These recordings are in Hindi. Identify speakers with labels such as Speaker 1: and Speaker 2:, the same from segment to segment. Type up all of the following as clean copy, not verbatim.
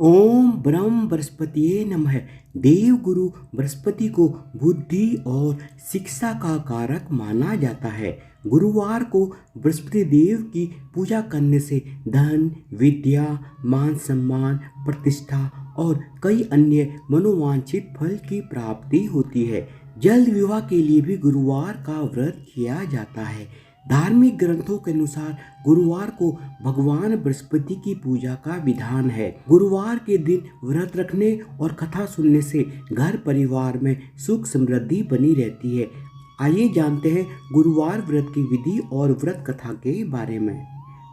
Speaker 1: ओम ब्रह्म बृहस्पतिये नमः। देव गुरु बृहस्पति को बुद्धि और शिक्षा का कारक माना जाता है। गुरुवार को बृहस्पति देव की पूजा करने से धन, विद्या, मान सम्मान, प्रतिष्ठा और कई अन्य मनोवांछित फल की प्राप्ति होती है। जल्द विवाह के लिए भी गुरुवार का व्रत किया जाता है। धार्मिक ग्रंथों के अनुसार गुरुवार को भगवान बृहस्पति की पूजा का विधान है। गुरुवार के दिन व्रत रखने और कथा सुनने से घर परिवार में सुख समृद्धि बनी रहती है। आइए जानते हैं गुरुवार व्रत की विधि और व्रत कथा के बारे में।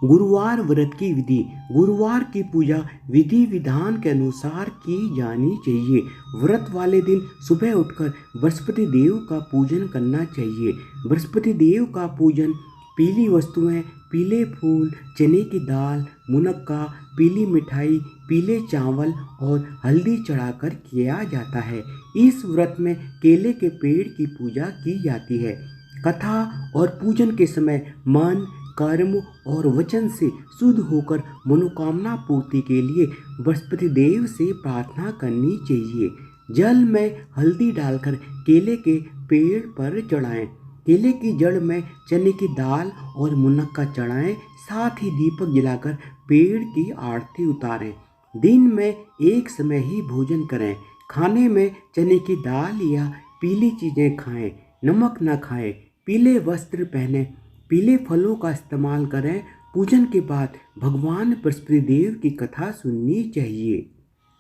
Speaker 1: गुरुवार व्रत की विधि। गुरुवार की पूजा विधि विधान के अनुसार की जानी चाहिए। व्रत वाले दिन सुबह उठकर बृहस्पति देव का पूजन करना चाहिए। बृहस्पति देव का पूजन पीली वस्तुएं, पीले फूल, चने की दाल, मुनक्का, पीली मिठाई, पीले चावल और हल्दी चढ़ाकर किया जाता है। इस व्रत में केले के पेड़ की पूजा की जाती है। कथा और पूजन के समय मन, कर्म और वचन से शुद्ध होकर मनोकामना पूर्ति के लिए बृहस्पति देव से प्रार्थना करनी चाहिए। जल में हल्दी डालकर केले के पेड़ पर चढ़ाएं। केले की जड़ में चने की दाल और मुनक्का चढ़ाएं। साथ ही दीपक जलाकर पेड़ की आरती उतारें। दिन में एक समय ही भोजन करें। खाने में चने की दाल या पीली चीज़ें खाएं। नमक न खाएं। पीले वस्त्र पहनें। पीले फलों का इस्तेमाल करें। पूजन के बाद भगवान बृहस्पति देव की कथा सुननी चाहिए।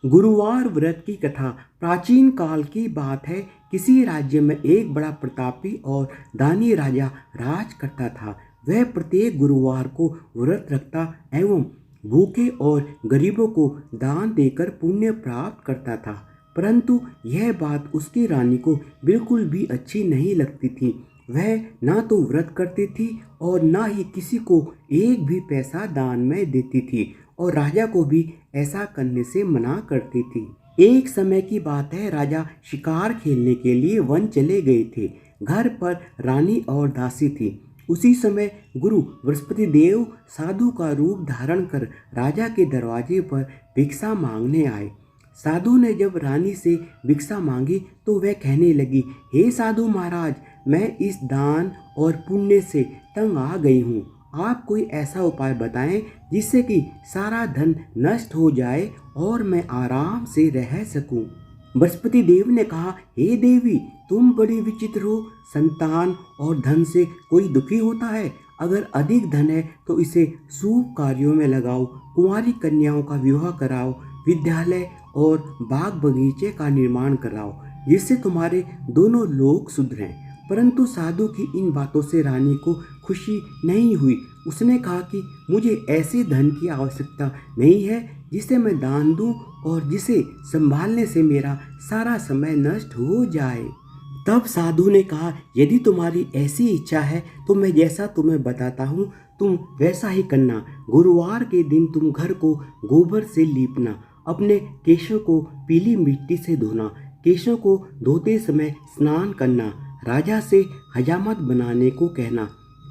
Speaker 1: गुरुवार व्रत की कथा प्राचीन काल की बात है। किसी राज्य में एक बड़ा प्रतापी और दानी राजा राज करता था। वह प्रत्येक गुरुवार को व्रत रखता एवं भूखे और गरीबों को दान देकर पुण्य प्राप्त करता था। परंतु यह बात उसकी रानी को बिल्कुल भी अच्छी नहीं लगती थी। वह ना तो व्रत करती थी और ना ही किसी को एक भी पैसा दान में देती थी और राजा को भी ऐसा करने से मना करती थी। एक समय की बात है, राजा शिकार खेलने के लिए वन चले गए थे। घर पर रानी और दासी थी। उसी समय गुरु बृहस्पति देव साधु का रूप धारण कर राजा के दरवाजे पर भिक्षा मांगने आए। साधु ने जब रानी से भिक्षा मांगी तो वह कहने लगी, हे साधु महाराज, मैं इस दान और पुण्य से तंग आ गई हूँ। आप कोई ऐसा उपाय बताएं जिससे कि सारा धन नष्ट हो जाए और मैं आराम से रह सकूं। बृहस्पति देव ने कहा, हे देवी, तुम बड़ी विचित्र हो। संतान और धन से कोई दुखी होता है? अगर अधिक धन है तो इसे शुभ कार्यों में लगाओ। कुंवारी कन्याओं का विवाह कराओ। विद्यालय और बाग बगीचे का निर्माण कराओ जिससे तुम्हारे दोनों लोग सुधरें। परंतु साधु की इन बातों से रानी को खुशी नहीं हुई। उसने कहा कि मुझे ऐसे धन की आवश्यकता नहीं है जिसे मैं दान दूं और जिसे संभालने से मेरा सारा समय नष्ट हो जाए। तब साधु ने कहा, यदि तुम्हारी ऐसी इच्छा है तो मैं जैसा तुम्हें बताता हूँ तुम वैसा ही करना। गुरुवार के दिन तुम घर को गोबर से लीपना। अपने केशों को पीली मिट्टी से धोना। केशों को धोते समय स्नान करना। राजा से हजामत बनाने को कहना।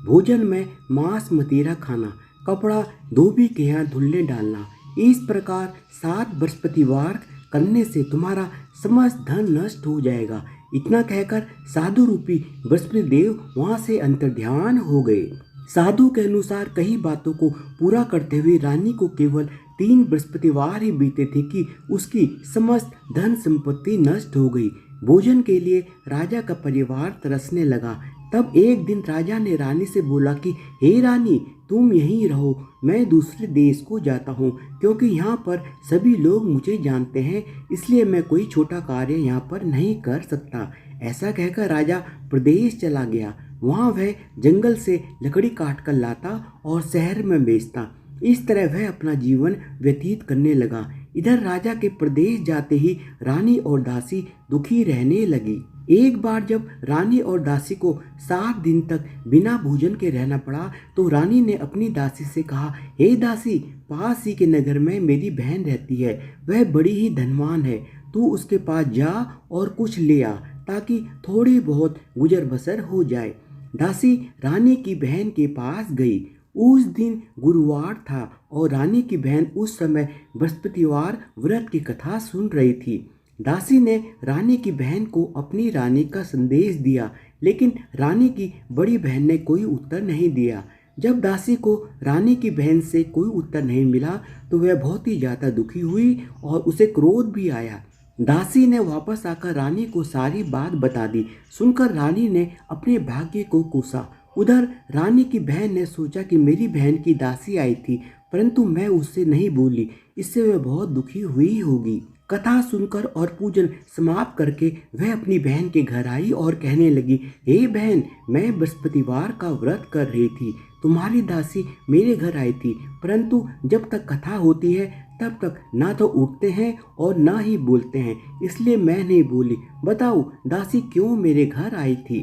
Speaker 1: भोजन में मांस मदिरा खाना। कपड़ा धोबी के यहाँ धुलने डालना। इस प्रकार 7 बृहस्पतिवार करने से तुम्हारा समस्त धन नष्ट हो जाएगा। इतना कहकर साधु रूपी बृहस्पति देव वहाँ से अंतर्ध्यान हो गए। साधु के अनुसार कई बातों को पूरा करते हुए रानी को केवल 3 बृहस्पतिवार ही बीते थे कि उसकी समस्त धन संपत्ति नष्ट हो गई। भोजन के लिए राजा का परिवार तरसने लगा। तब एक दिन राजा ने रानी से बोला कि हे रानी, तुम यहीं रहो, मैं दूसरे देश को जाता हूँ क्योंकि यहाँ पर सभी लोग मुझे जानते हैं, इसलिए मैं कोई छोटा कार्य यहाँ पर नहीं कर सकता। ऐसा कहकर राजा प्रदेश चला गया। वहाँ वह जंगल से लकड़ी काट कर लाता और शहर में बेचता। इस तरह वह अपना जीवन व्यतीत करने लगा। इधर राजा के प्रदेश जाते ही रानी और दासी दुखी रहने लगी। एक बार जब रानी और दासी को 7 दिन तक बिना भोजन के रहना पड़ा तो रानी ने अपनी दासी से कहा, हे दासी, पास ही के नगर में मेरी बहन रहती है। वह बड़ी ही धनवान है। तू उसके पास जा और कुछ ले आ ताकि थोड़ी बहुत गुजर बसर हो जाए। दासी रानी की बहन के पास गई। उस दिन गुरुवार था और रानी की बहन उस समय बृहस्पतिवार व्रत की कथा सुन रही थी। दासी ने रानी की बहन को अपनी रानी का संदेश दिया, लेकिन रानी की बड़ी बहन ने कोई उत्तर नहीं दिया। जब दासी को रानी की बहन से कोई उत्तर नहीं मिला तो वह बहुत ही ज़्यादा दुखी हुई और उसे क्रोध भी आया। दासी ने वापस आकर रानी को सारी बात बता दी। सुनकर रानी ने अपने भाग्य को कोसा। उधर रानी की बहन ने सोचा कि मेरी बहन की दासी आई थी, परंतु मैं उससे नहीं बोली, इससे वह बहुत दुखी हुई होगी। कथा सुनकर और पूजन समाप्त करके वह अपनी बहन के घर आई और कहने लगी, हे बहन, मैं बृहस्पतिवार का व्रत कर रही थी। तुम्हारी दासी मेरे घर आई थी, परंतु जब तक कथा होती है तब तक ना तो उठते हैं और ना ही बोलते हैं, इसलिए मैं नहीं बोली। बताओ दासी क्यों मेरे घर आई थी?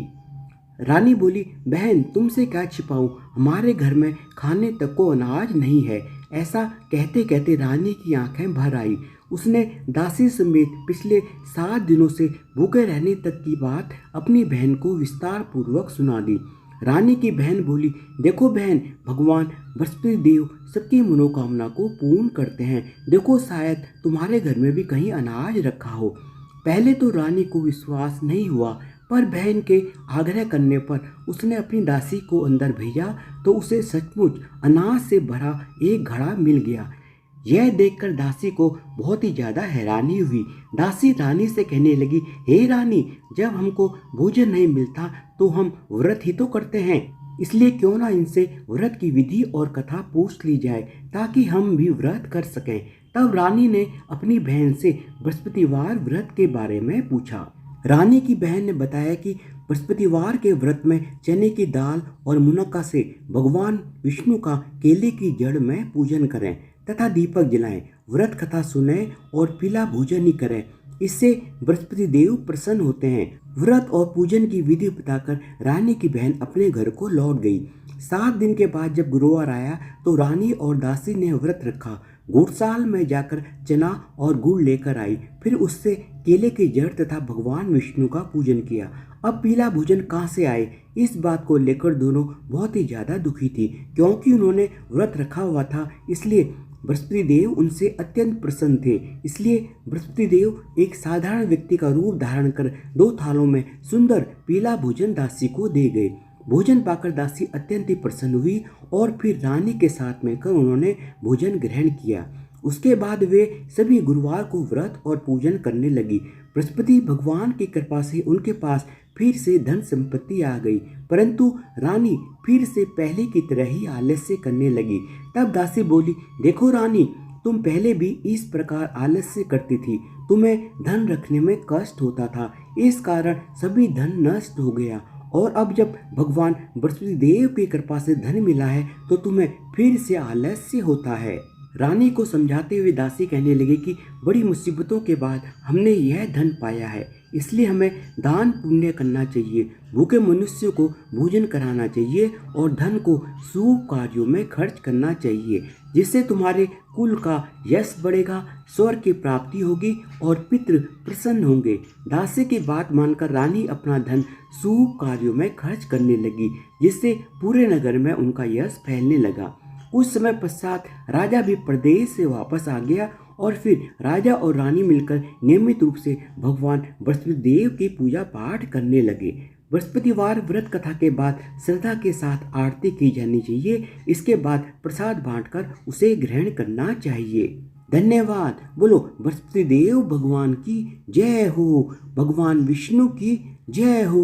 Speaker 1: रानी बोली, बहन तुमसे क्या छिपाऊं, हमारे घर में खाने तक को अनाज नहीं है। ऐसा कहते कहते रानी की आंखें भर आई। उसने दासी समेत पिछले 7 दिनों से भूखे रहने तक की बात अपनी बहन को विस्तार पूर्वक सुना दी। रानी की बहन बोली, देखो बहन, भगवान बृहस्पति देव सबकी मनोकामना को पूर्ण करते हैं। देखो शायद तुम्हारे घर में भी कहीं अनाज रखा हो। पहले तो रानी को विश्वास नहीं हुआ, पर बहन के आग्रह करने पर उसने अपनी दासी को अंदर भेजा तो उसे सचमुच अनाज से भरा एक घड़ा मिल गया। यह देखकर दासी को बहुत ही ज़्यादा हैरानी हुई। दासी रानी से कहने लगी, हे रानी, जब हमको भोजन नहीं मिलता तो हम व्रत ही तो करते हैं, इसलिए क्यों ना इनसे व्रत की विधि और कथा पूछ ली जाए ताकि हम भी व्रत कर सकें। तब रानी ने अपनी बहन से बृहस्पतिवार व्रत के बारे में पूछा। रानी की बहन ने बताया कि बृहस्पतिवार के व्रत में चने की दाल और मुनक्का से भगवान विष्णु का केले की जड़ में पूजन करें तथा दीपक जलाएं, व्रत कथा सुने और पीला भोजन ही करें। इससे बृहस्पति देव प्रसन्न होते हैं। व्रत और पूजन की विधि बताकर रानी की बहन अपने घर को लौट गई। 7 दिन के बाद जब गुरुवार आया तो रानी और दासी ने व्रत रखा। गुड़साल में जाकर चना और गुड़ लेकर आई, फिर उससे केले की जड़ तथा भगवान विष्णु का पूजन किया। अब पीला भोजन कहाँ से आए, इस बात को लेकर दोनों बहुत ही ज़्यादा दुखी थी, क्योंकि उन्होंने व्रत रखा हुआ था, इसलिए बृहस्पति देव उनसे अत्यंत प्रसन्न थे। इसलिए बृहस्पति देव एक साधारण व्यक्ति का रूप धारण कर 2 थालों में सुंदर पीला भोजन दासी को दे गए। भोजन पाकर दासी अत्यंत ही प्रसन्न हुई और फिर रानी के साथ मिलकर उन्होंने भोजन ग्रहण किया। उसके बाद वे सभी गुरुवार को व्रत और पूजन करने लगी। बृहस्पति भगवान की कृपा से उनके पास फिर से धन संपत्ति आ गई, परंतु रानी फिर से पहले की तरह ही आलस्य करने लगी। तब दासी बोली, देखो रानी, तुम पहले भी इस प्रकार आलस्य करती थी, तुम्हें धन रखने में कष्ट होता था, इस कारण सभी धन नष्ट हो गया, और अब जब भगवान बृहस्पति देव की कृपा से धन मिला है तो तुम्हें फिर से आलस्य होता है। रानी को समझाते हुए दासी कहने लगी कि बड़ी मुसीबतों के बाद हमने यह धन पाया है, इसलिए हमें दान पुण्य करना चाहिए, भूखे मनुष्यों को भोजन कराना चाहिए और धन को शुभ कार्यों में खर्च करना चाहिए, जिससे तुम्हारे कुल का यश बढ़ेगा, स्वर्ग की प्राप्ति होगी और पितृ प्रसन्न होंगे। दासी की बात मानकर रानी अपना धन शुभ कार्यों में खर्च करने लगी, जिससे पूरे नगर में उनका यश फैलने लगा। कुछ समय पश्चात राजा भी प्रदेश से वापस आ गया और फिर राजा और रानी मिलकर नियमित रूप से भगवान बृहस्पति देव की पूजा पाठ करने लगे। बृहस्पतिवार व्रत कथा के बाद श्रद्धा के साथ आरती की जानी चाहिए। इसके बाद प्रसाद बांटकर उसे ग्रहण करना चाहिए। धन्यवाद। बोलो बृहस्पति देव भगवान की जय हो, भगवान विष्णु की जय हो।